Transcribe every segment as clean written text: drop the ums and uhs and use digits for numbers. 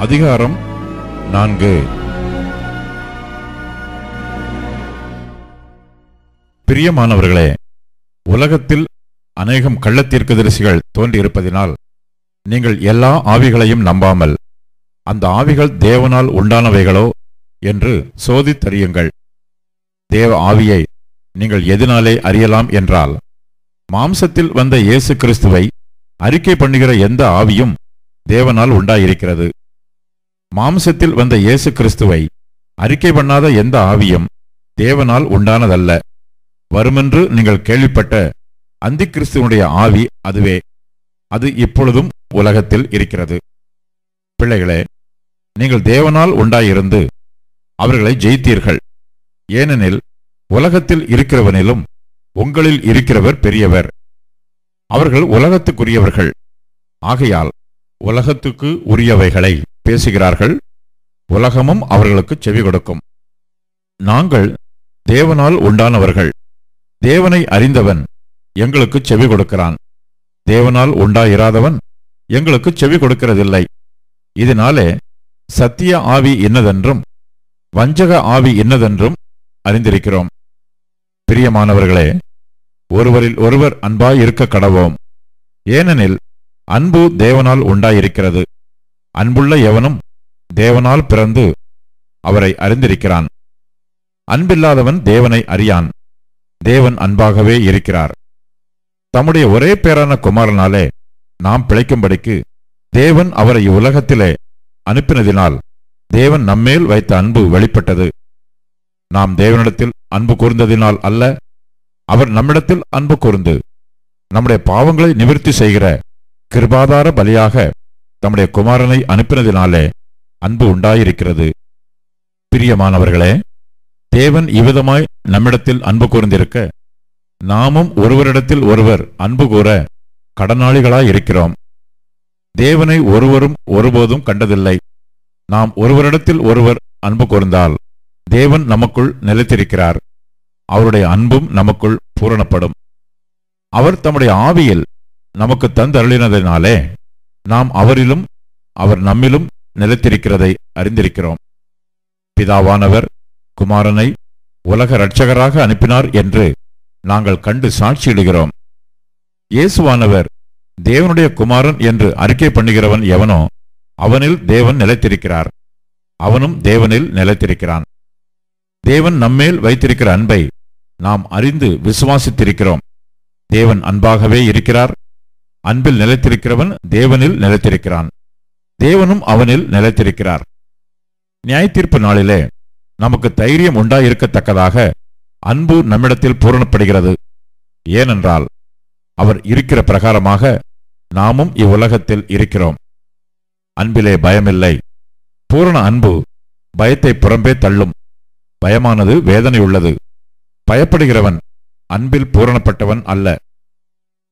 அதிகாரம் 4. பிரியமானவர்களே, உலகத்தில் அநேகம் கள்ளத்தீர்க்கதரிசிகள் தோன்றியிருப்பதினால் நீங்கள் எல்லா ஆவிகளையும் நம்பாமல் அந்த ஆவிகள் தேவனால் உண்டானவைகளோ என்று சோதித்தறியுங்கள். தேவ ஆவியை நீங்கள் எதனாலே அறியலாம் என்றால், மாம்சத்தில் வந்த இயேசு கிறிஸ்துவை அறிக்கை பண்ணுகிற எந்த ஆவியும் தேவனால் உண்டாயிருக்கிறது. மாம்சத்தில் வந்த இயேசு கிறிஸ்துவை அறிக்கை பண்ணாத எந்த ஆவியும் தேவனால் உண்டானதல்ல. வருமென்று நீங்கள் கேள்விப்பட்ட அந்தி கிறிஸ்துவனுடைய ஆவி அதுவே. அது இப்பொழுதும் உலகத்தில் இருக்கிறது. பிள்ளைகளே, நீங்கள் தேவனால் உண்டாயிருந்து அவர்களை ஜெயித்தீர்கள். ஏனெனில் உலகத்தில் இருக்கிறவனிலும் உங்களில் இருக்கிறவர் பெரியவர். அவர்கள் உலகத்துக்குரியவர்கள். ஆகையால் உலகத்துக்கு உரியவைகளை பேசுகிறார்கள். உலகமும் அவர்களுக்கு செவி கொடுக்கும். நாங்கள் தேவனால் உண்டானவர்கள். தேவனை அறிந்தவன் எங்களுக்கு செவி கொடுக்கிறான். தேவனால் உண்டாயிராதவன் எங்களுக்கு செவி கொடுக்கிறதில்லை. இதனாலே சத்திய ஆவி இன்னதென்றும் வஞ்சக ஆவி இன்னதென்றும் அறிந்திருக்கிறோம். பிரியமானவர்களே, ஒருவரில் ஒருவர் அன்பாய் இருக்க கடவோம். ஏனெனில் அன்பு தேவனால் உண்டாயிருக்கிறது. அன்புள்ள எவனும் தேவனால் பிறந்து அவரை அறிந்திருக்கிறான். அன்பில்லாதவன் தேவனை அறியான். தேவன் அன்பாகவே இருக்கிறார். தம்முடைய ஒரே பேரான குமாரனாலே நாம் பிழைக்கும்படிக்கு தேவன் அவரை இவ்வுலகத்திலே அனுப்பினதினால் தேவன் நம்மேல் வைத்த அன்பு வெளிப்பட்டது. நாம் தேவனிடத்தில் அன்பு கூர்ந்ததினால் அல்ல, அவர் நம்மிடத்தில் அன்பு கூர்ந்து நம்முடைய பாவங்களை நிவர்த்தி செய்கிற கிருபாதார பலியாக தம்முடைய குமாரனை அனுப்பினதினாலே அன்பு உண்டாயிருக்கிறது. பிரியமானவர்களே, தேவன் இவ்விதமாய் நம்மிடத்தில் அன்பு கூர்ந்திருக்க நாமும் ஒருவரிடத்தில் ஒருவர் அன்பு கூற கடனாளிகளாயிருக்கிறோம். தேவனை ஒருவரும் ஒருபோதும் கண்டதில்லை. நாம் ஒருவரிடத்தில் ஒருவர் அன்பு கூர்ந்தால் தேவன் நமக்குள் நிலைத்திருக்கிறார். அவருடைய அன்பும் நமக்குள் பூரணப்படும். அவர் தம்முடைய ஆவியில் நமக்கு தந்தருளினதினாலே நாம் அவரிலும் அவர் நம்மிலும் நிலைத்திருக்கிறதை அறிந்திருக்கிறோம். பிதாவானவர் குமாரனை உலக இரட்சகராக அனுப்பினார் என்று நாங்கள் கண்டு சாட்சியிடுகிறோம். இயேசுவானவர் தேவனுடைய குமாரன் என்று அறிக்கை பண்ணுகிறவன் எவனோ அவனில் தேவன் நிலைத்திருக்கிறார். அவனும் தேவனில் நிலைத்திருக்கிறான். தேவன் நம்மேல் வைத்திருக்கிற அன்பை நாம் அறிந்து விசுவாசித்திருக்கிறோம். தேவன் அன்பாகவே இருக்கிறார். அன்பில் நிலைத்திருக்கிறவன் தேவனில் நிலைத்திருக்கிறான். தேவனும் அவனில் நிலைத்திருக்கிறார். நியாயத்தீர்ப்பு நாளிலே நமக்கு தைரியம் உண்டாயிருக்கத்தக்கதாக அன்பு நம்மிடத்தில் பூரணப்படுகிறது. ஏனென்றால் அவர் இருக்கிற பிரகாரமாக நாமும் இவ்வுலகத்தில் இருக்கிறோம். அன்பிலே பயமில்லை. பூரண அன்பு பயத்தை புறம்பே தள்ளும். பயமானது வேதனையுள்ளது. பயப்படுகிறவன் அன்பில் பூரணப்பட்டவன் அல்ல.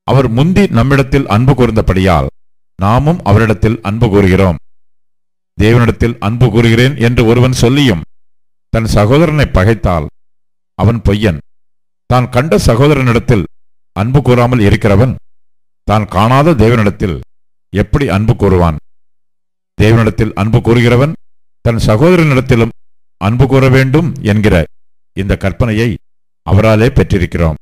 அவர் முந்தி நம்மிடத்தில் அன்பு கூர்ந்தபடியால் நாமும் அவரிடத்தில் அன்பு கூறுகிறோம். தேவனிடத்தில் அன்பு கூறுகிறேன் என்று ஒருவன் சொல்லியும் தன் சகோதரனை பகைத்தால் அவன் பொய்யன். தான் கண்ட சகோதரனிடத்தில் அன்பு கூறாமல் இருக்கிறவன் தான் காணாத தேவனிடத்தில் எப்படி அன்பு கூறுவான்? தேவனிடத்தில் அன்பு கூறுகிறவன் தன் சகோதரனிடத்திலும் அன்பு கூற வேண்டும் என்கிற இந்த கற்பனையை அவராலே பெற்றிருக்கிறோம்.